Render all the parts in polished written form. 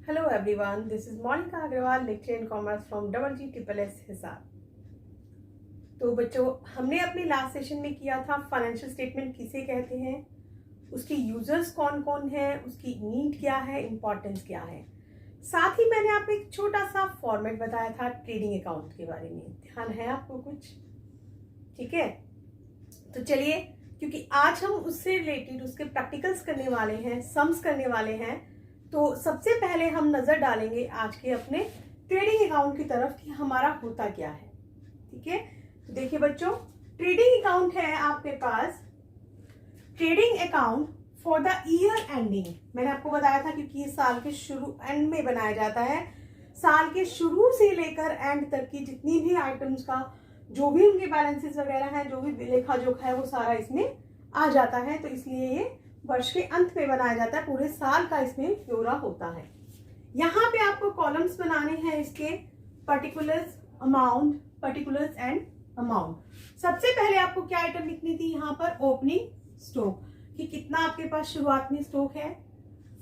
Hello everyone, this is Monica Agrawal, lecturer in commerce from GGSSS Hisar. तो बच्चों, हमने अपने लास्ट सेशन में किया था फाइनेंशियल स्टेटमेंट किसे कहते हैं, उसके यूजर्स कौन कौन हैं, उसकी नीड क्या है, इंपॉर्टेंस क्या है। साथ ही मैंने आपको एक छोटा सा फॉर्मेट बताया था ट्रेडिंग अकाउंट के बारे में। ध्यान है आपको कुछ? ठीक है, तो चलिए, क्योंकि आज हम उससे रिलेटेड उसके प्रैक्टिकल्स करने वाले हैं, सम्स करने वाले हैं, तो सबसे पहले हम नजर डालेंगे आज के अपने ट्रेडिंग अकाउंट की तरफ कि हमारा होता क्या है। ठीक है, तो देखिए बच्चों, ट्रेडिंग अकाउंट है आपके पास trading account for the year ending. मैंने आपको बताया था क्योंकि ये साल के शुरू एंड में बनाया जाता है। साल के शुरू से लेकर एंड तक की जितनी भी आइटम्स का जो भी उनके बैलेंसेस वगैरह हैं, जो भी लेखा जोखा है, वो सारा इसमें आ जाता है। तो इसलिए ये वर्ष के अंत में बनाया जाता है, पूरे साल का इसमें ब्यौरा होता है। यहाँ पे आपको कॉलम्स बनाने हैं इसके particulars, amount, particulars and amount. सबसे पहले आपको क्या आइटम लिखनी थी यहाँ पर? ओपनिंग स्टॉक, कि कितना आपके पास शुरुआत में स्टॉक है।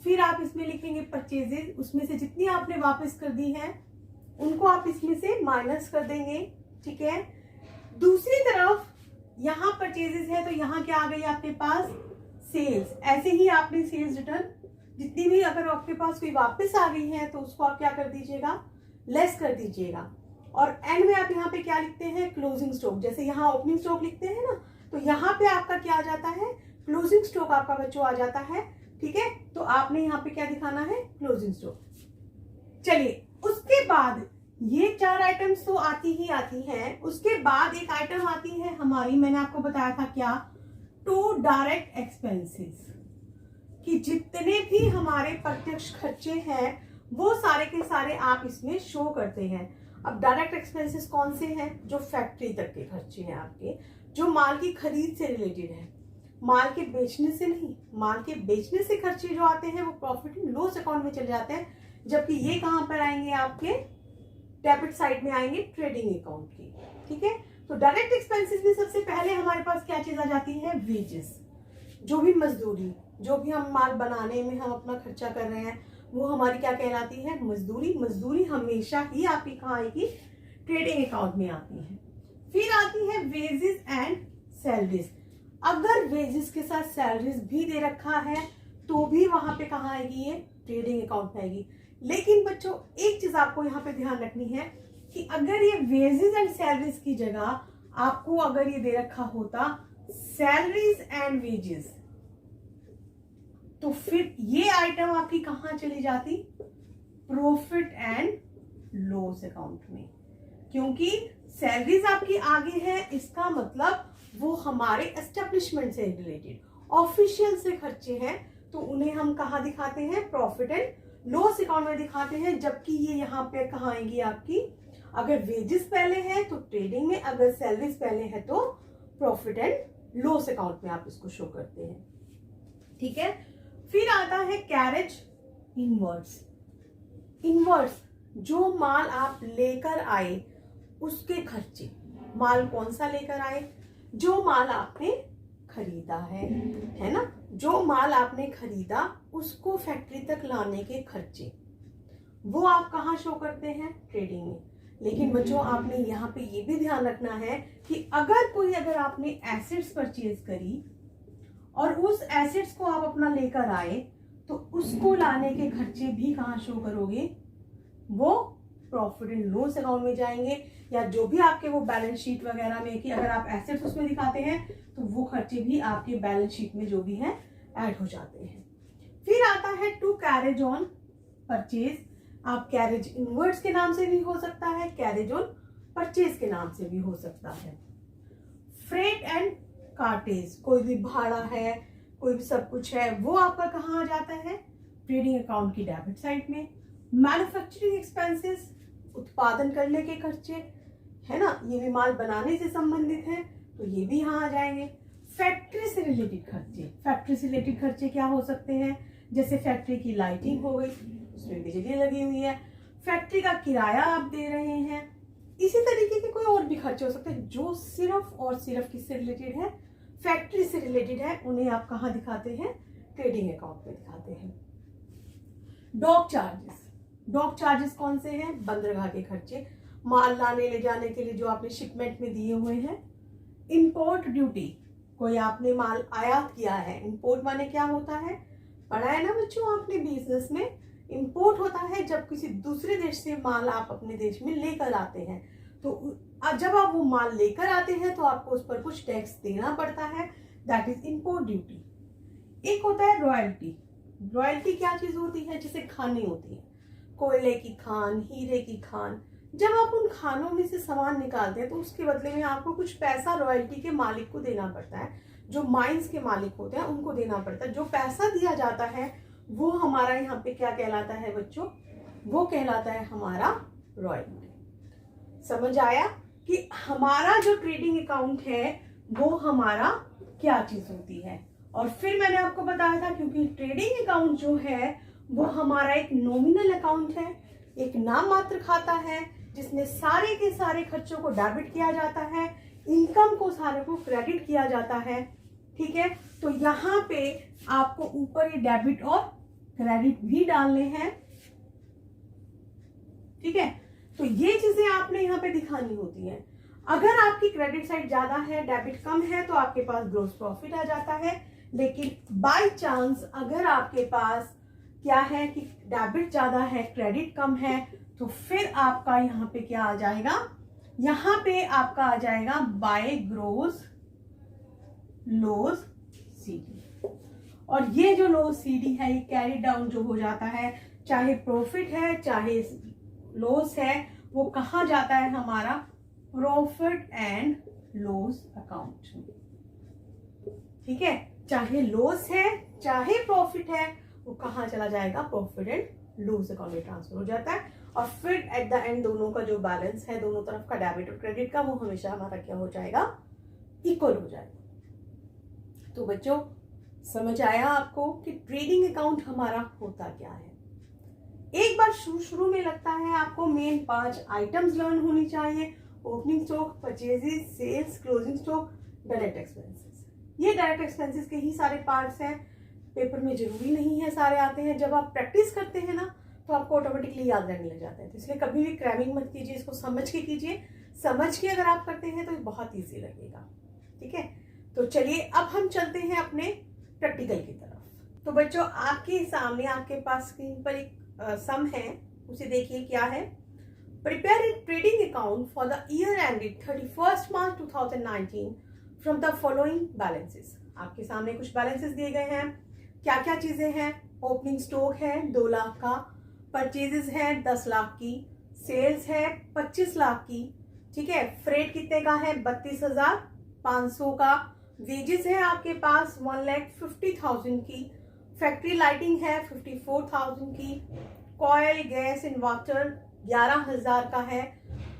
फिर आप इसमें लिखेंगे परचेजेस, उसमें से जितनी आपने वापस कर दी है उनको आप इसमें से माइनस कर देंगे। ठीक है, दूसरी तरफ यहाँ परचेजेस है तो यहाँ क्या आ गई आपके पास? सेल्स। ऐसे ही आपने सेल्स रिटर्न जितनी भी अगर आपके पास कोई वापस आ गई है तो उसको आप क्या कर दीजिएगा? लेस कर दीजिएगा। और एंड में आप यहाँ पे क्या लिखते हैं? Closing stock. जैसे यहाँ ओपनिंग स्टॉक लिखते हैं ना, तो यहाँ पे आपका क्या आ जाता है? क्लोजिंग स्टॉक आपका बच्चों आ जाता है। ठीक है, तो आपने यहाँ पे क्या दिखाना है? Closing stock. चलिए, उसके बाद ये चार आइटम्स तो आती ही आती हैं। उसके बाद एक आइटम आती है हमारी, मैंने आपको बताया था क्या? टू डायरेक्ट एक्सपेंसेस, कि जितने भी हमारे प्रत्यक्ष खर्चे हैं वो सारे के सारे आप इसमें शो करते हैं। अब डायरेक्ट एक्सपेंसेस कौन से हैं? जो फैक्ट्री तक के खर्चे हैं आपके, जो माल की खरीद से रिलेटेड है, माल के बेचने से नहीं। माल के बेचने से खर्चे जो आते हैं वो प्रॉफिट एंड लॉस अकाउंट में चले जाते हैं, जबकि ये कहां पर आएंगे? आपके डेबिट साइड में आएंगे, ट्रेडिंग अकाउंट की। ठीक है, तो डायरेक्ट एक्सपेंसेस में सबसे पहले हमारे पास क्या चीज आ जाती है? वेजेस। जो भी मजदूरी, जो भी हम माल बनाने में हम अपना खर्चा कर रहे हैं वो हमारी क्या कहलाती है? मजदूरी। मजदूरी हमेशा ही आपकी कहाँ आएगी? ट्रेडिंग अकाउंट में आती है। फिर आती है वेजेस एंड सैलरीज। अगर वेजेस के साथ सैलरीज भी दे रखा है तो भी वहां पे कहाँ आएगी? ये ट्रेडिंग अकाउंट में आएगी। लेकिन बच्चों, एक चीज आपको यहाँ पे ध्यान रखनी है कि अगर ये वेजेस एंड सैलरीज की जगह आपको अगर ये दे रखा होता सैलरीज एंड वेजेस, तो फिर ये आइटम आपकी कहां चली जाती? प्रॉफिट एंड लॉस अकाउंट में। क्योंकि सैलरीज आपकी आगे है, इसका मतलब वो हमारे एस्टेब्लिशमेंट से रिलेटेड ऑफिशियल से खर्चे हैं, तो उन्हें हम कहाँ दिखाते हैं? प्रॉफिट एंड लॉस अकाउंट में दिखाते हैं। जबकि ये यहाँ पे कहाँ आएंगी आपकी? अगर वेजेस पहले है तो ट्रेडिंग में, अगर सैलरीज पहले है तो प्रॉफिट एंड लॉस अकाउंट में आप इसको शो करते हैं। ठीक है, फिर आता है कैरेज इनवर्ड्स। इनवर्ड्स, जो माल आप लेकर आए उसके खर्चे। माल कौन सा लेकर आए? जो माल आपने खरीदा है ना? जो माल आपने खरीदा उसको फैक्ट्री तक लाने के खर्चे, वो आप कहाँ शो करते हैं? ट्रेडिंग में। लेकिन बच्चों, आपने यहाँ पे ये भी ध्यान रखना है कि अगर आपने एसेट्स परचेज करी और उस एसेट्स को आप अपना लेकर आए तो उसको लाने के खर्चे भी कहाँ शो करोगे? वो प्रॉफिट एंड लॉस अकाउंट में जाएंगे, या जो भी आपके वो बैलेंस शीट वगैरह में कि अगर आप एसेट्स उसमें दिखाते हैं तो वो खर्चे भी आपके बैलेंस शीट में जो भी है ऐड हो जाते हैं। फिर आता है टू कैरेज ऑन परचेज। आप कैरेज इनवर्ड्स के नाम से भी हो सकता है, कैरेज ऑन परचेज के नाम से भी हो सकता है। फ्रेट एंड कार्टेज, कोई भी भाड़ा है, कोई भी सब कुछ है, वो आपका कहाँ आ जाता है? ट्रेडिंग अकाउंट की डेबिट साइड में। मैन्युफैक्चरिंग एक्सपेंसेस, उत्पादन करने के खर्चे है ना, ये भी माल बनाने से संबंधित है तो ये भी यहाँ आ जाएंगे। फैक्ट्री से रिलेटेड खर्चे, फैक्ट्री से रिलेटेड खर्चे क्या हो सकते हैं? जैसे फैक्ट्री की लाइटिंग हो गई, उसमें बिजली लगी हुई है, फैक्ट्री का किराया आप दे रहे हैं। इसी तरीके के कोई और भी खर्चे हो सकते हैं जो सिर्फ और सिर्फ किससे रिलेटेड है? फैक्ट्री से रिलेटेड है। उन्हें आप कहाँ दिखाते हैं? ट्रेडिंग अकाउंट में दिखाते हैं। डॉक चार्जेस, डॉक चार्जेस कौन से हैं? बंदरगाह के खर्चे, माल लाने ले जाने के लिए जो आपने शिपमेंट में दिए हुए हैं। इंपोर्ट ड्यूटी, कोई आपने माल आयात किया है। इंपोर्ट माने क्या होता है? पढ़ा है ना बच्चों आपने बिजनेस में। इंपोर्ट होता है जब किसी दूसरे देश से माल आप अपने देश में लेकर आते हैं। तो जब आप वो माल लेकर आते हैं तो आपको उस पर कुछ टैक्स देना पड़ता है, दैट इज इंपोर्ट ड्यूटी। एक होता है रॉयल्टी। रॉयल्टी क्या चीज होती है? जिसे खानी होती है, कोयले की खान, हीरे की खान। जब आप उन खानों में से सामान निकालते हैं तो उसके बदले में आपको कुछ पैसा रॉयल्टी के मालिक को देना पड़ता है। जो माइंस के मालिक होते हैं उनको देना पड़ता है। जो पैसा दिया जाता है वो हमारा यहाँ पे क्या कहलाता है बच्चों? वो कहलाता है हमारा रॉयल्टी। समझ आया कि हमारा जो ट्रेडिंग अकाउंट है वो हमारा क्या चीज होती है। और फिर मैंने आपको बताया था क्योंकि ट्रेडिंग अकाउंट जो है वो हमारा एक नॉमिनल अकाउंट है, एक नाम मात्र खाता है जिसमें सारे के सारे खर्चों को डेबिट किया जाता है, इनकम को सारे को क्रेडिट किया जाता है। ठीक है, तो यहाँ पे आपको ऊपर ये डेबिट और क्रेडिट भी डालने हैं। ठीक है, तो ये चीजें आपने यहाँ पे दिखानी होती है। अगर आपकी क्रेडिट साइड ज्यादा है, डेबिट कम है, तो आपके पास ग्रॉस प्रॉफिट आ जाता है। लेकिन बाय चांस अगर आपके पास क्या है कि डेबिट ज्यादा है, क्रेडिट कम है, तो फिर आपका यहाँ पे क्या आ जाएगा? यहाँ पे आपका आ जाएगा बाय ग्रोस लॉस सीडी। और ये जो लॉस सीडी है ये कैरी डाउन जो हो जाता है, चाहे प्रॉफिट है चाहे लॉस है, वो कहाँ जाता है? हमारा प्रॉफिट एंड लॉस अकाउंट में। ठीक है, चाहे लॉस है चाहे प्रॉफिट है, वो कहाँ चला जाएगा? प्रॉफिट एंड लॉस अकाउंट में ट्रांसफर हो जाता है। और फिर एट द एंड दोनों का जो बैलेंस है, दोनों तरफ का डेबिट और क्रेडिट का, वो हमेशा हमारा क्या हो जाएगा? इक्वल हो जाएगा। तो बच्चों समझ आया आपको कि ट्रेडिंग अकाउंट हमारा होता क्या है? एक बार शुरू में लगता है आपको मेन 5 आइटम्स लर्न होनी चाहिए। Opening stock, purchases, sales, closing stock, direct expenses. ये डायरेक्ट एक्सपेंसेस के ही सारे पार्ट्स हैं। पेपर में जरूरी नहीं है सारे आते हैं। जब आप प्रैक्टिस करते हैं ना तो आपको ऑटोमेटिकली याद रहने लग जाता है। तो इसलिए कभी भी क्रैमिंग मत कीजिए, इसको समझ के कीजिए। समझ के अगर आप करते हैं तो बहुत ईजी लगेगा। ठीक है, तो चलिए अब हम चलते हैं अपने प्रैक्टिकल की तरफ। तो बच्चों आपके सामने आपके पास स्क्रीन पर एक सम है, उसे देखिए क्या है। Prepare a trading account for the year ended 31 March 2019 from the following balances. आपके सामने कुछ बैलेंसेस दिए गए हैं। क्या क्या चीजें हैं? ओपनिंग स्टॉक है 2 लाख का, परचेजेस है 10 लाख की, सेल्स है 25 लाख की। ठीक है, फ्रेट कितने का है? 32,500 का। वेजेस है आपके पास 1,50,000 की। फैक्ट्री लाइटिंग है 54,000 की। कॉयल, गैस एंड वाटर 11,000 का है।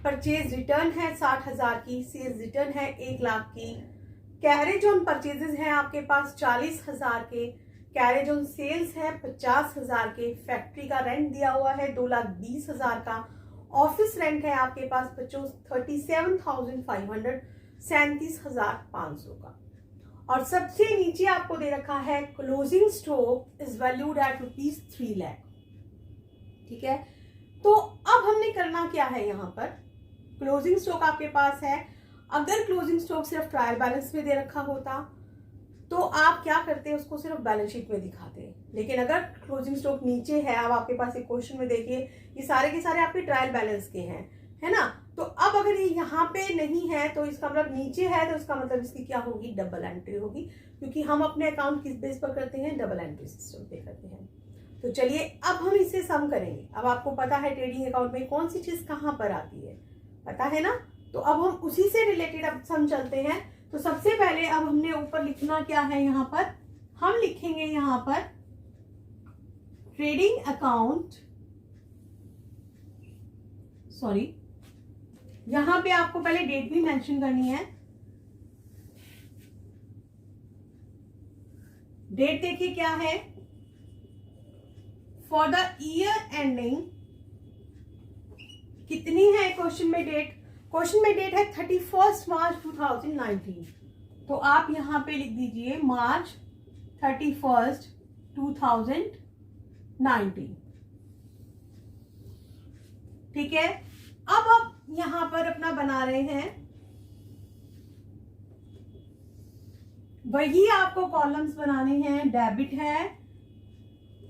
परचेज रिटर्न है 60,000 की। सेल्स रिटर्न है 1 लाख की। कैरेज ऑन परचेजेस है आपके पास 40,000 के। कैरेज ऑन सेल्स है 50,000 के। फैक्ट्री का रेंट दिया हुआ है 2,20,000 का। ऑफिस रेंट है आपके पास 37,500, 37,500 का। और सबसे नीचे आपको दे रखा है closing stock is valued at ₹3 lakh. ठीक है, तो अब हमने करना क्या है? यहाँ पर क्लोजिंग स्टॉक आपके पास है। अगर क्लोजिंग स्टॉक सिर्फ ट्रायल बैलेंस में दे रखा होता तो आप क्या करते हैं? उसको सिर्फ बैलेंस शीट में दिखाते हैं। लेकिन अगर क्लोजिंग स्टॉक नीचे है, अब आपके पास एक क्वेश्चन में देखिए ये सारे के सारे आपके ट्रायल बैलेंस के हैं, है ना। तो अब अगर ये यहाँ पे नहीं है तो इसका मतलब नीचे है, तो इसका मतलब इसकी क्या होगी? डबल एंट्री होगी, क्योंकि हम अपने अकाउंट किस बेस पर करते हैं? डबल एंट्री सिस्टम पे करते हैं। तो चलिए अब हम इसे सम करेंगे। अब आपको पता है ट्रेडिंग अकाउंट में कौन सी चीज कहाँ पर आती है, पता है ना। तो अब हम उसी से रिलेटेड अब सम चलते हैं। तो सबसे पहले अब हमने ऊपर लिखना क्या है? यहाँ पर हम लिखेंगे यहाँ पर ट्रेडिंग अकाउंट, सॉरी यहां पे आपको पहले डेट भी मेंशन करनी है। डेट देखिए क्या है? फॉर द ईयर एंडिंग कितनी है क्वेश्चन में डेट? क्वेश्चन में डेट है 31 मार्च 2019। तो आप यहां पे लिख दीजिए मार्च 31, 2019। ठीक है, अब आप यहां पर अपना बना रहे हैं, वही आपको कॉलम्स बनाने हैं। डेबिट है,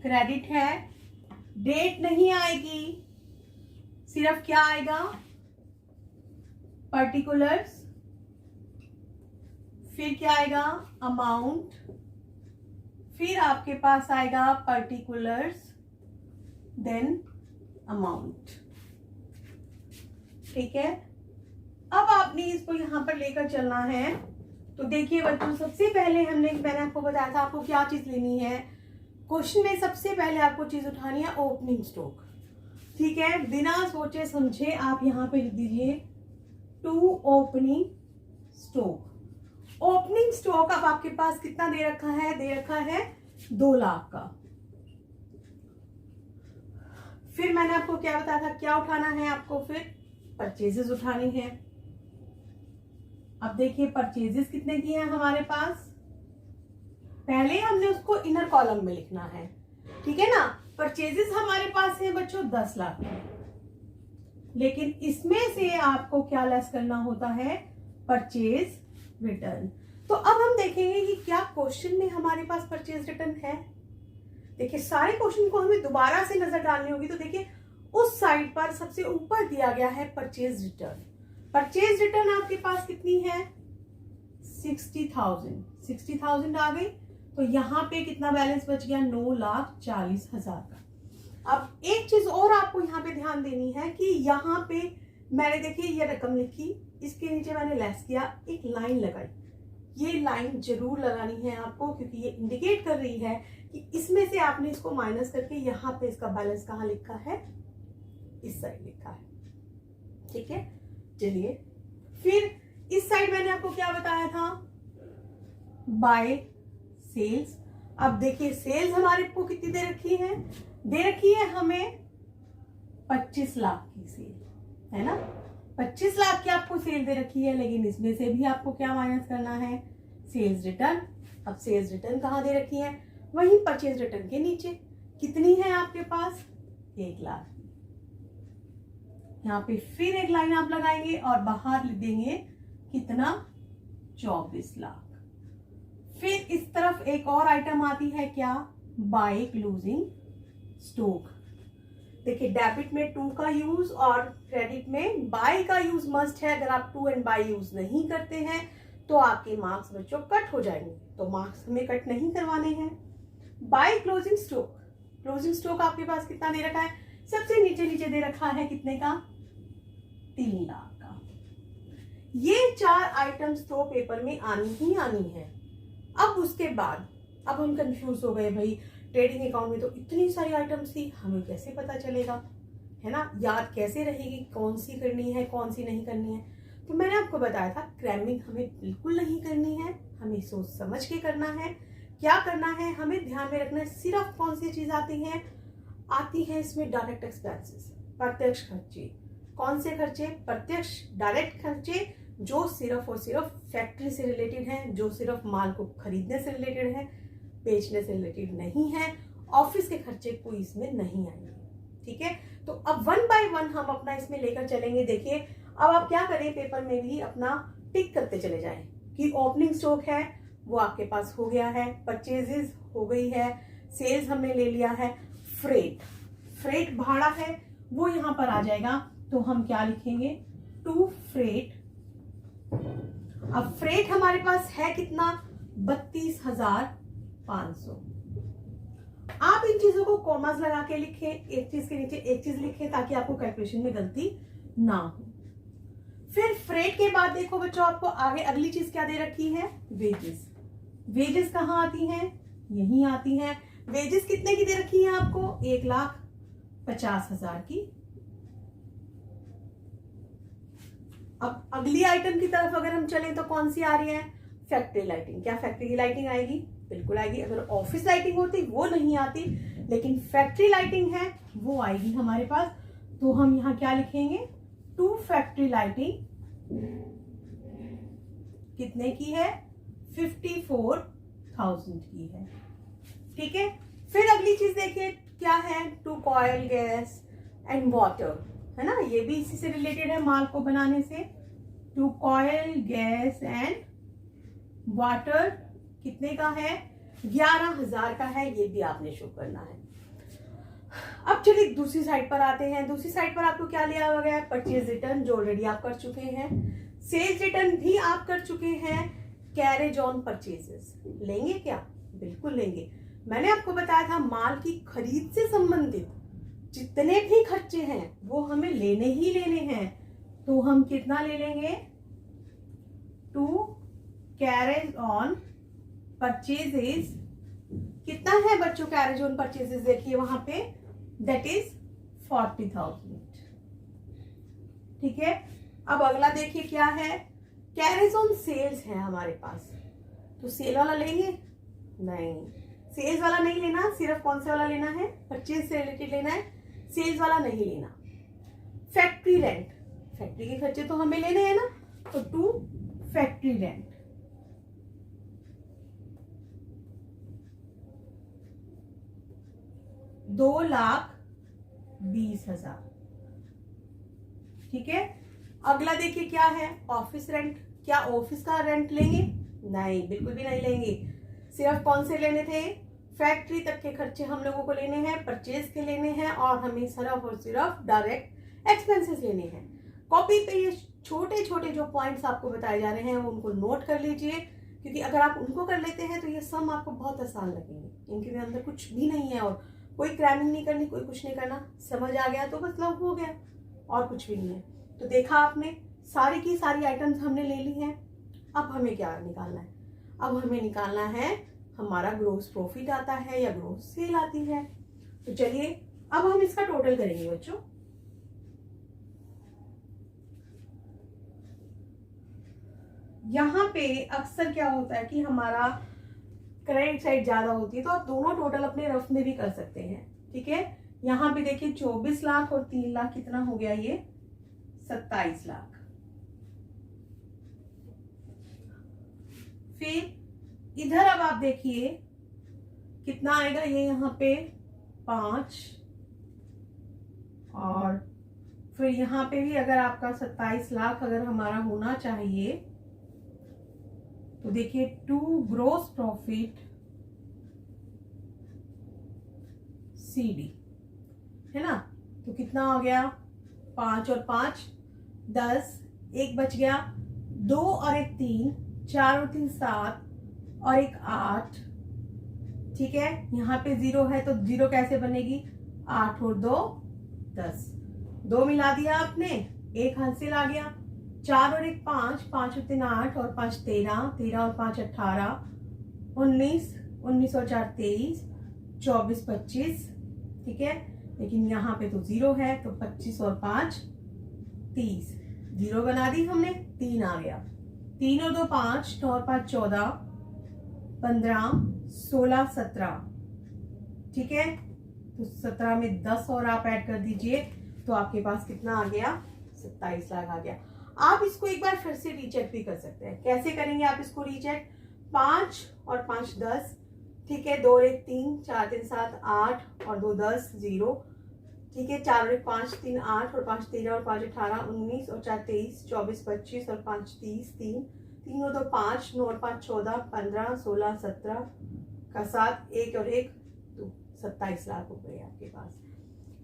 क्रेडिट है, डेट नहीं आएगी, सिर्फ क्या आएगा, पर्टिकुलर्स, फिर क्या आएगा, अमाउंट, फिर आपके पास आएगा पर्टिकुलर्स, देन अमाउंट। ठीक है, अब आपने इसको यहां पर लेकर चलना है। तो देखिए बच्चों, सबसे पहले मैंने आपको बताया था आपको क्या चीज लेनी है। क्वेश्चन में सबसे पहले आपको चीज उठानी है ओपनिंग स्टॉक। ठीक है, बिना सोचे समझे आप यहां पे लिख दीजिए to opening stock. Opening stock अब आपके पास कितना दे रखा है, दे रखा है 2 लाख का। फिर मैंने आपको क्या बताया था, क्या उठाना है आपको, फिर परचेजेस उठानी है। अब देखिए परचेजेस कितने की हैं हमारे पास, पहले हमने उसको इनर कॉलम में लिखना है। ठीक है ना, परचेजेस हमारे पास है बच्चों 10 लाख, लेकिन इसमें से आपको क्या लेस करना होता है, परचेज रिटर्न। तो अब हम देखेंगे कि क्या क्वेश्चन में हमारे पास परचेज रिटर्न है। देखिए सारे क्वेश्चन को हमें दोबारा से नजर डालनी होगी। तो देखिए उस साइड पर सबसे ऊपर दिया गया है परचेज रिटर्न। परचेज रिटर्न आपके पास कितनी है, 60,000 आ गई। तो यहाँ पे कितना बैलेंस बच गया, 9,40,000 का। अब एक चीज और आपको यहाँ पे ध्यान देनी है कि यहाँ पे मैंने देखिए ये रकम लिखी, इसके नीचे मैंने लेस किया, एक लाइन लगाई। ये लाइन जरूर लगानी है आपको, क्योंकि ये इंडिकेट कर रही है कि इसमें से आपने इसको माइनस करके यहाँ पे इसका बैलेंस कहाँ लिखा है, इस साइड लिखा है। ठीक है, चलिए फिर इस साइड मैंने आपको क्या बताया था, बाय सेल्स। अब देखिए सेल्स हमारे को कितनी दे रखी है, दे रखी है हमें 25 लाख की सेल, है ना। 25 लाख की आपको सेल दे रखी है, लेकिन इसमें से भी आपको क्या माइनस करना है, सेल्स रिटर्न। अब सेल्स रिटर्न कहाँ दे रखी है, वहीं परचेज रिटर्न के नीचे। कितनी है आपके पास, 1 लाख। यहाँ पे फिर एक लाइन आप लगाएंगे और बाहर लिख देंगे कितना, 24 लाख। फिर इस तरफ एक और आइटम आती है क्या, बाय क्लोजिंग स्टॉक। देखिए डेबिट में 2 का यूज और क्रेडिट में बाय का यूज मस्ट है। अगर आप 2 एंड बाय यूज नहीं करते हैं तो आपके मार्क्स बच्चों कट हो जाएंगे, तो मार्क्स हमें कट नहीं करवाने हैं। By closing stock, closing stock आपके पास कितना दे रखा है, सबसे नीचे दे रखा है कितने का, 3 लाख का। ये 4 आइटम्स तो पेपर में आनी ही आनी है। अब उसके बाद अब हम कंफ्यूज हो गए, भाई ट्रेडिंग अकाउंट में तो इतनी सारी आइटम्स थी, हमें कैसे पता चलेगा, है ना, याद कैसे रहेगी कौन सी करनी है कौन सी नहीं करनी है। तो मैंने आपको बताया था क्रैमिंग हमें बिल्कुल नहीं करनी है, हमें सोच समझ के करना है। क्या करना है, हमें ध्यान में रखना है सिर्फ कौन सी चीज आती है इसमें, डायरेक्ट एक्सपेंसेस, प्रत्यक्ष खर्चे। कौन से खर्चे, प्रत्यक्ष डायरेक्ट खर्चे, जो सिर्फ और सिर्फ फैक्ट्री से रिलेटेड है, जो सिर्फ माल को खरीदने से रिलेटेड है, बेचने से रिलेटेड नहीं है। ऑफिस के खर्चे कोई इसमें नहीं आएंगे। ठीक है, तो अब 1 बाय 1 हम अपना इसमें लेकर चलेंगे। देखिए अब आप क्या करें, पेपर में भी अपना टिक करते चले जाएं कि ओपनिंग स्टॉक है वो आपके पास हो गया है, परचेजेस हो गई है, सेल्स हमने ले लिया है, फ्रेट भाड़ा है वो यहां पर आ जाएगा। तो हम क्या लिखेंगे, टू फ्रेट। अब फ्रेट हमारे पास है कितना, 32,500। आप इन चीजों को कॉमास लगा के लिखें, एक चीज के नीचे एक चीज लिखें ताकि आपको कैलकुलेशन में गलती ना हो। फिर फ्रेट के बाद देखो बच्चों, आपको आगे अगली चीज क्या दे रखी है, वेजेस। वेजेस कहाँ आती हैं, यहीं आती हैं। वेजेस कितने की दे रखी है आपको, 1,50,000 की। अब अगली आइटम की तरफ अगर हम चलें तो कौन सी आ रही है, फैक्ट्री लाइटिंग। क्या फैक्ट्री की लाइटिंग आएगी, बिल्कुल आएगी। अगर ऑफिस लाइटिंग होती वो नहीं आती, लेकिन फैक्ट्री लाइटिंग है वो आएगी हमारे पास। तो हम यहाँ क्या लिखेंगे, टू फैक्ट्री लाइटिंग कितने की है, 54,000 की है। ठीक है, फिर अगली चीज देखिए क्या है, to coal gas and water. है ना, ये भी इसी से रिलेटेड है माल को बनाने से। To oil gas and water कितने का है, 11,000 का है, ये भी आपने शो करना है। अब चलिए दूसरी साइड पर आते हैं। दूसरी साइड पर आपको क्या लिया गया है, परचेज रिटर्न जो ऑलरेडी आप कर चुके हैं, सेल्स रिटर्न भी आप कर चुके हैं, कैरेज ऑन परचेजेस लेंगे क्या, बिल्कुल लेंगे। मैंने आपको बताया था माल की खरीद से संबंधित जितने भी खर्चे हैं वो हमें लेने ही लेने हैं, तो हम कितना ले लेंगे, टू कैरेज ऑन परचेजेस कितना है बच्चों, कैरेज ऑन परचेजेस देखिए वहां पे, दैट इज 40,000। ठीक है, अब अगला देखिए क्या है, कैरेज ऑन सेल्स है हमारे पास, तो सेल वाला लेंगे, नहीं सेल्स वाला नहीं लेना, सिर्फ कौन से वाला लेना है, परचेज से रिलेटेड लेना है, सेल्स वाला नहीं लेना। फैक्ट्री रेंट, फैक्ट्री के खर्चे तो हमें लेने हैं ना, तो टू फैक्ट्री रेंट, $2,20,000। ठीक है, अगला देखिए क्या है, ऑफिस रेंट, क्या ऑफिस का रेंट लेंगे, नहीं बिल्कुल भी नहीं लेंगे, सिर्फ कौन से लेने थे, फैक्ट्री तक के खर्चे हम लोगों को लेने हैं, परचेज के लेने हैं, और हमें सिर्फ और सिर्फ डायरेक्ट एक्सपेंसेस लेने हैं। कॉपी पे ये छोटे छोटे जो पॉइंट्स आपको बताए जा रहे हैं वो उनको नोट कर लीजिए, क्योंकि अगर आप उनको कर लेते हैं तो ये सम आपको बहुत आसान लगेंगे, इनके अंदर कुछ भी नहीं है और कोई क्रैमिंग नहीं करनी, कोई कुछ नहीं करना, समझ आ गया तो मतलब हो गया, और कुछ भी नहीं है। तो देखा आपने, सारी की सारी आइटम्स हमने ले ली हैं। अब हमें क्या निकालना है, अब हमें निकालना है हमारा ग्रोस प्रॉफिट आता है या ग्रोस सेल आती है। तो चलिए अब हम इसका टोटल करेंगे बच्चों। यहाँ पे अक्सर क्या होता है कि हमारा क्रेडिट साइड ज्यादा होती है, तो आप दोनों टोटल अपने रफ में भी कर सकते हैं। ठीक है, यहाँ पे देखिए 24 लाख और 3 लाख कितना हो गया, ये 27 लाख। फिर इधर अब आप देखिए कितना आएगा, ये यहाँ पे 5, और फिर यहाँ पे भी अगर आपका 27 लाख अगर हमारा होना चाहिए, तो देखिए टू ग्रोस प्रॉफिट CD है ना, तो कितना हो गया, 5 और 5 10, 1 बच गया, 2 और 1 3, 4 और 3 7, और 1 8। ठीक है, यहाँ पे 0 है तो 0 कैसे बनेगी, 8 और 2 10, 2 मिला दिया आपने, 1 हासिल आ गया, 4 और 1 5, 5 और 3 8, और 5 13, 13 और 5 18, 19, 19 और 4 23, 24 25। ठीक है, लेकिन यहाँ पे तो 0 है, तो 25 और 5 30, 0 बना दी हमने, 3 आ गया, 3 और 2 5, 9 और 5 14, 15 16 17। ठीक है, तो 17 में 10 और आप ऐड कर दीजिए, तो आपके पास कितना आ गया, 27 लाख आ गया। आप इसको एक बार फिर से रीचेक भी कर सकते हैं। कैसे करेंगे आप इसको रीचेक, 5 और 5 10, ठीक है, 2 और 1 3, 4 3 7 8, और 2 10 0। ठीक है, 4 और 1 5 3 8, और 5 13, और 5 18 19, और 4 23 24 25, और 5 30 3, 3 और 2 5, 9 और 5 14 15 16 17 का 7, 1 और 1 तो 27 लाख हो गए आपके पास।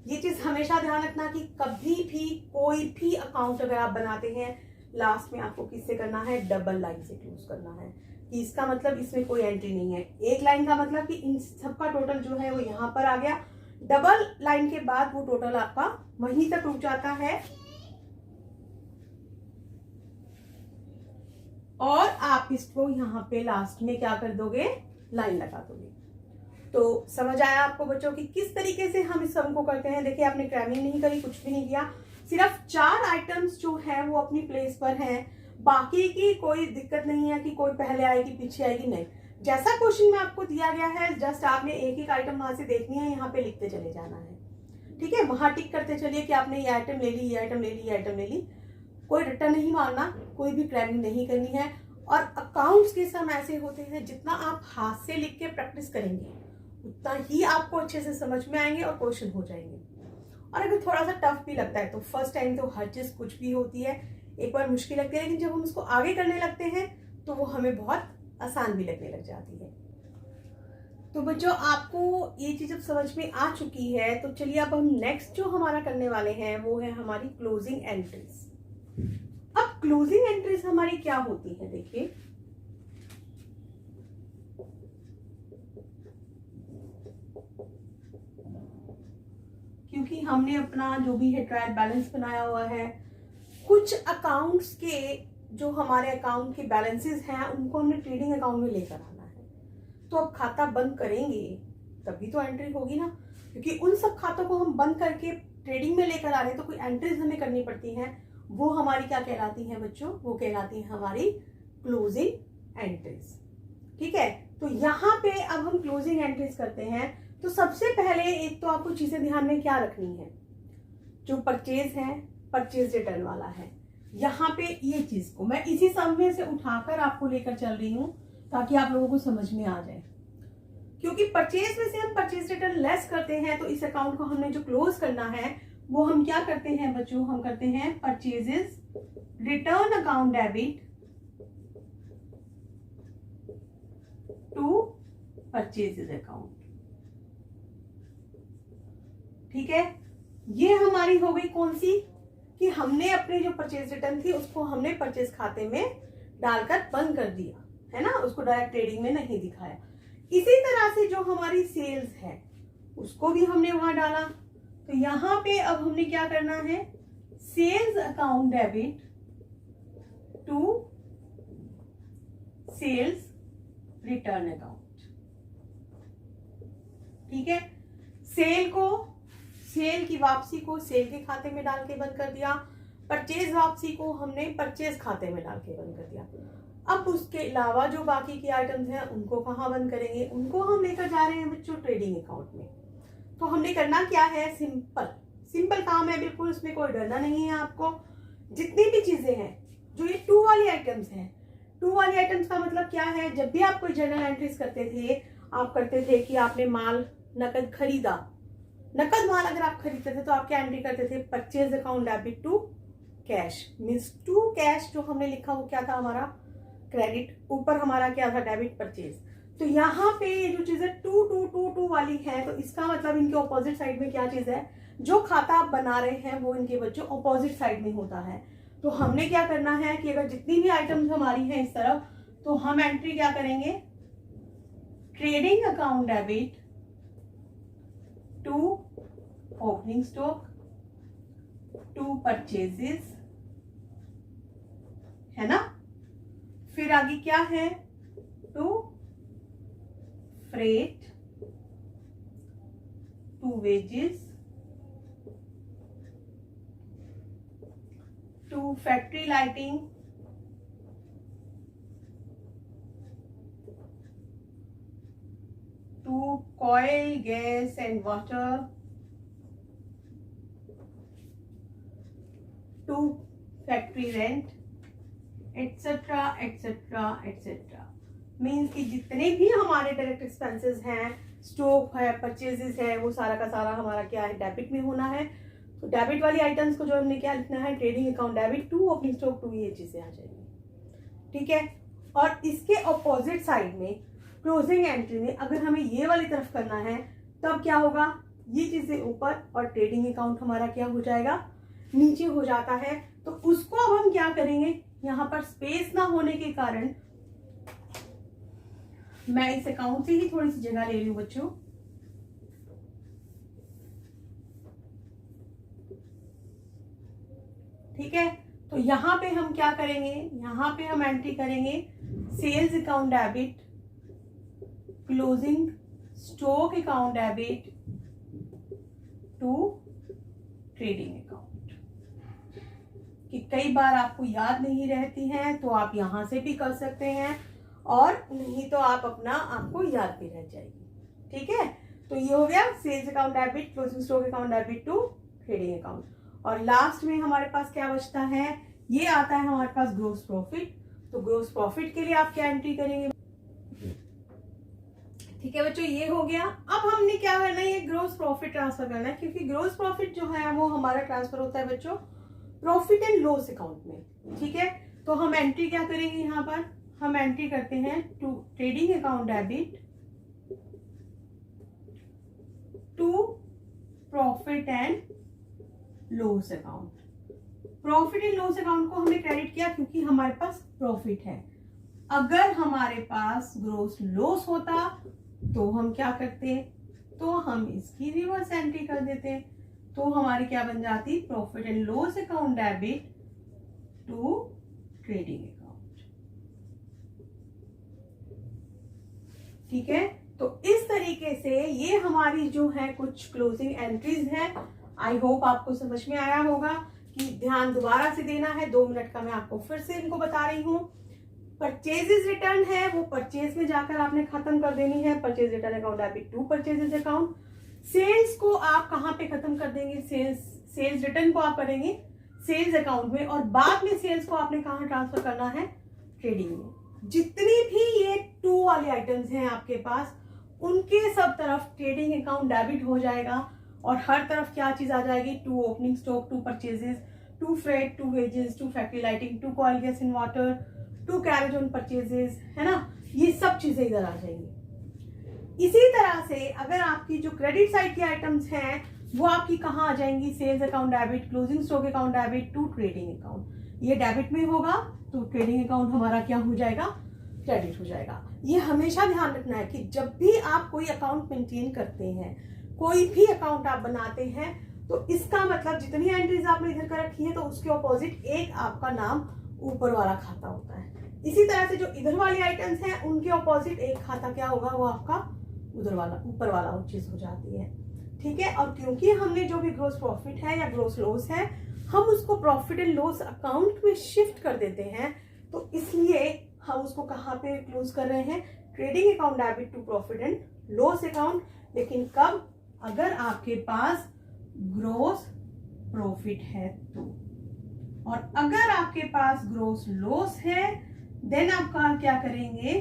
ये चीज हमेशा ध्यान रखना कि कभी भी कोई भी अकाउंट अगर आप बनाते हैं, लास्ट में आपको किससे करना है, डबल लाइन से क्लोज करना है, कि इसका मतलब इसमें कोई एंट्री नहीं है। एक लाइन का मतलब कि इन सबका टोटल जो है वो यहाँ पर आ गया, डबल लाइन के बाद वो टोटल आपका वहीं तक रुक जाता है, और आप इसको यहाँ पे लास्ट में क्या कर दोगे, लाइन लगा दोगे। तो समझ आया आपको बच्चों कि किस तरीके से हम इस सम को करते हैं। देखिए आपने क्रैमिंग नहीं करी, कुछ भी नहीं किया, सिर्फ 4 आइटम्स जो है वो अपनी प्लेस पर हैं, बाकी की कोई दिक्कत नहीं है कि कोई पहले आएगी पीछे आएगी, नहीं। जैसा क्वेश्चन में आपको दिया गया है, जस्ट आपने एक एक आइटम वहां से देखनी है, यहाँ पे लिखते चले जाना है। ठीक है, वहां टिक करते चलिए कि आपने ये आइटम ले ली, ये आइटम ले ली, ये आइटम ले ली, कोई रट्टा नहीं मारना, कोई भी क्रैमिंग नहीं करनी है। और अकाउंट्स के सम ऐसे होते हैं, जितना आप हाथ से लिख के प्रैक्टिस करेंगे उतना ही आपको अच्छे से समझ में आएंगे और क्वेश्चन हो जाएंगे। और अगर थोड़ा सा टफ भी लगता है तो फर्स्ट टाइम तो हर चीज कुछ भी होती है, एक बार मुश्किल लगती है, लेकिन जब हम उसको आगे करने लगते हैं तो वो हमें बहुत आसान भी लगने लग जाती है। तो बच्चों आपको ये चीज अब समझ में आ चुकी है, तो चलिए अब हम नेक्स्ट जो हमारा करने वाले हैं वो है हमारी क्लोजिंग एंट्रीज। अब क्लोजिंग एंट्रीज हमारी क्या होती है, देखिए क्योंकि हमने अपना जो भी है ट्रायल बैलेंस बनाया हुआ है, कुछ अकाउंट्स के जो हमारे अकाउंट के बैलेंसेस हैं उनको हमने ट्रेडिंग अकाउंट में लेकर आना है। तो अब खाता बंद करेंगे तभी तो एंट्री होगी ना, क्योंकि उन सब खातों को हम बंद करके ट्रेडिंग में लेकर आ रहे हैं तो कोई एंट्रीज हमें करनी पड़ती हैं। वो हमारी क्या कहलाती हैं बच्चों, वो कहलाती हैं हमारी क्लोजिंग एंट्रीज। ठीक है, तो यहाँ पे अब हम क्लोजिंग एंट्रीज करते हैं। तो सबसे पहले एक तो आपको चीजें ध्यान में क्या रखनी है, जो परचेज है परचेज रिटर्न वाला है, यहाँ पे ये चीज को मैं इसी सम में से उठाकर आपको लेकर चल रही हूँ ताकि आप लोगों को समझ में आ जाए। क्योंकि परचेज में से हम परचेज रिटर्न लेस करते हैं तो इस अकाउंट को हमने जो क्लोज करना है वो हम क्या करते हैं बच्चों, हम करते हैं purchases return account debit to purchases account. ठीक है, ये हमारी हो गई कौन सी, कि हमने अपने जो परचेज रिटर्न थी उसको हमने परचेज खाते में डालकर बंद कर दिया है ना, उसको डायरेक्ट ट्रेडिंग में नहीं दिखाया। इसी तरह से जो हमारी सेल्स है उसको भी हमने वहां डाला। तो यहां पे अब हमने क्या करना है, sales account debit to sales return account. ठीक है, सेल की वापसी को सेल के खाते में डाल के बंद कर दिया, परचेज वापसी को हमने परचेज खाते में डाल के बंद कर दिया। अब उसके अलावा जो बाकी की आइटम्स हैं उनको कहाँ बंद करेंगे, उनको हम लेकर जा रहे हैं बच्चों ट्रेडिंग अकाउंट में। तो हमने करना क्या है, सिंपल काम है बिल्कुल, उसमें कोई डरना नहीं है आपको। जितनी भी चीजें हैं जो ये टू वाली आइटम्स हैं, टू वाली आइटम्स का मतलब क्या है, जब भी आप कोई जर्नल एंट्रीज करते थे आप करते थे कि आपने माल नकद खरीदा, नकद माल अगर आप खरीदते थे तो आप क्या एंट्री करते थे, purchase account debit to cash, means to cash जो हमने लिखा वो क्या था हमारा क्रेडिट, ऊपर हमारा क्या था डेबिट परचेज। तो यहाँ पे ये जो चीजें टू टू टू टू वाली है तो इसका मतलब इनके ऑपोजिट साइड में क्या चीज है, जो खाता आप बना रहे हैं वो इनके बच्चों ऑपोजिट साइड में होता है। तो हमने क्या करना है कि अगर जितनी भी आइटम्स हमारी हैं इस तरफ, तो हम एंट्री क्या करेंगे, trading account debit to opening stock to purchases, है ना। फिर आगे क्या है, to freight to wages to factory lighting to coal gas and water to factory rent etcetera etcetera etcetera. Means कि जितने भी हमारे डायरेक्ट एक्सपेंसेस हैं, स्टॉक है, परचेजेस है, वो सारा का सारा हमारा क्या है डेबिट में होना है। तो डेबिट वाली आइटम्स को जो हमने क्या लिखना है, trading account debit to opening stock to, ये चीजें आ जाएंगी। ठीक है, और इसके ऑपोजिट साइड में क्लोजिंग एंट्री में अगर हमें ये वाली तरफ करना है तब क्या होगा, ये चीजें ऊपर और ट्रेडिंग अकाउंट हमारा क्या हो जाएगा, नीचे हो जाता है। तो उसको अब हम क्या करेंगे, यहाँ पर स्पेस ना होने के कारण मैं इस अकाउंट से ही थोड़ी सी जगह ले रही हूं बच्चों। ठीक है, तो यहां पे हम क्या करेंगे, यहां पे हम एंट्री करेंगे sales account debit closing stock account debit to trading account. कि कई बार आपको याद नहीं रहती हैं तो आप यहां से भी कर सकते हैं, और नहीं तो आप अपना आपको याद भी रह जाएगी। ठीक है, तो ये हो गया sales account debit closing stock account debit to trading account. और लास्ट में हमारे पास क्या बचता है, ये आता है हमारे पास ग्रोस प्रॉफिट। तो ग्रोस प्रॉफिट के लिए आप क्या एंट्री करेंगे, ठीक है बच्चों, ये हो गया। अब हमने क्या करना है, ये ग्रोस प्रॉफिट ट्रांसफर करना है, क्योंकि ग्रोस प्रॉफिट जो है वो हमारा ट्रांसफर होता है बच्चों प्रॉफिट एंड लॉस अकाउंट में। ठीक है, तो हम एंट्री क्या करेंगे, यहाँ पर हम एंट्री करते हैं to trading account debit to profit and loss account. Profit and loss account को हमने क्रेडिट किया क्योंकि हमारे पास प्रॉफिट है। अगर हमारे पास ग्रोस लॉस होता तो हम क्या करते, तो हम इसकी रिवर्स एंट्री कर देते, तो हमारी क्या बन जाती, profit and loss account debit to trading account. ठीक है, तो इस तरीके से ये हमारी जो है कुछ क्लोजिंग एंट्रीज हैं। आई होप आपको समझ में आया होगा कि ध्यान दोबारा से देना है। 2 मिनट का मैं आपको फिर से इनको बता रही हूँ। परचेजेस रिटर्न है वो परचेज में जाकर आपने खत्म कर देनी है, purchase return account debit to purchases account. Sales को आप कहाँ पे खत्म कर देंगे, सेल्स रिटर्न को आप करेंगे सेल्स अकाउंट में, और बाद में सेल्स को आपने कहाँ ट्रांसफर करना है, ट्रेडिंग में। जितनी भी ये टू वाले आइटम्स हैं आपके पास, उनके सब तरफ ट्रेडिंग अकाउंट डेबिट हो जाएगा, और हर तरफ क्या चीज आ जाएगी, to opening stock, to purchases, to freight, to wages, to factory lighting, to coal gas in water, to carriage on purchases, है ना, ये सब चीजें इधर आ जाएंगी। इसी तरह से अगर आपकी जो क्रेडिट साइड की आइटम्स हैं वो आपकी कहाँ आ जाएंगी, sales account debit, closing stock account debit to trading account. ये डेबिट में होगा तो ट्रेडिंग अकाउंट हमारा क्या हो जाएगा, क्रेडिट हो जाएगा। ये हमेशा ध्यान रखना है कि जब भी आप कोई अकाउंट मेंटेन करते हैं, कोई भी अकाउंट आप बनाते हैं, तो इसका मतलब जितनी एंट्रीज आपने इधर कर रखी है तो उसके ऑपोजिट एक आपका नाम ऊपर वाला खाता होता है। इसी तरह से जो इधर वाली आइटम्स हैं उनके ऑपोजिट एक खाता क्या होगा, वो आपका उधर वाला ऊपर वाला वो चीज हो जाती है। ठीक है, और क्योंकि हमने जो भी ग्रोस प्रॉफिट है या ग्रोस लॉस है हम उसको प्रॉफिट एंड लॉस अकाउंट में शिफ्ट कर देते हैं, तो इसलिए हम उसको कहाँ पे क्लोज कर रहे हैं, trading account debit to profit and loss account. लेकिन कब, अगर आपके पास ग्रोस प्रॉफिट है तो, और अगर आपके पास ग्रोस लॉस है देन आप क्या करेंगे,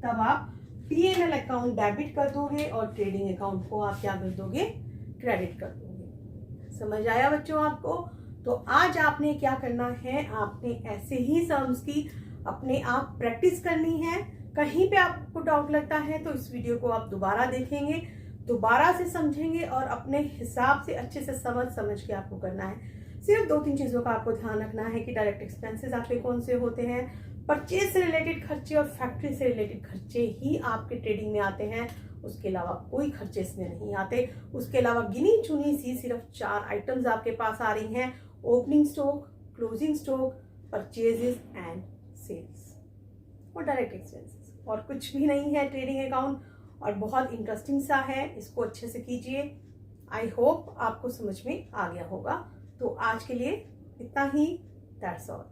तब आप P&L अकाउंट डेबिट कर दोगे और ट्रेडिंग अकाउंट को आप क्या कर दोगे, क्रेडिट कर दोगे। समझ आया बच्चों आपको? तो आज आपने क्या करना है, आपने ऐसे ही सम्स की अपने आप प्रैक्टिस करनी है। कहीं पे आपको डाउट लगता है तो इस वीडियो को आप दोबारा देखेंगे, दोबारा से समझेंगे और अपने हिसाब से अच्छे से समझ के आपको करना है। सिर्फ 2-3 चीजों का आपको ध्यान रखना है कि डायरेक्ट एक्सपेंसेस आपके कौन से होते हैं, परचेज से रिलेटेड खर्चे और फैक्ट्री से रिलेटेड खर्चे ही आपके ट्रेडिंग में आते हैं, उसके अलावा कोई खर्चे इसमें नहीं आते। उसके अलावा गिनी चुनी सी सिर्फ 4 आइटम्स आपके पास आ रही हैं, opening stock, closing stock, purchases and sales और डायरेक्ट एक्सपेंसेस, और कुछ भी नहीं है ट्रेडिंग अकाउंट। और बहुत इंटरेस्टिंग सा है, इसको अच्छे से कीजिए। आई होप आपको समझ में आ गया होगा। तो आज के लिए इतना ही, दैट्स ऑल।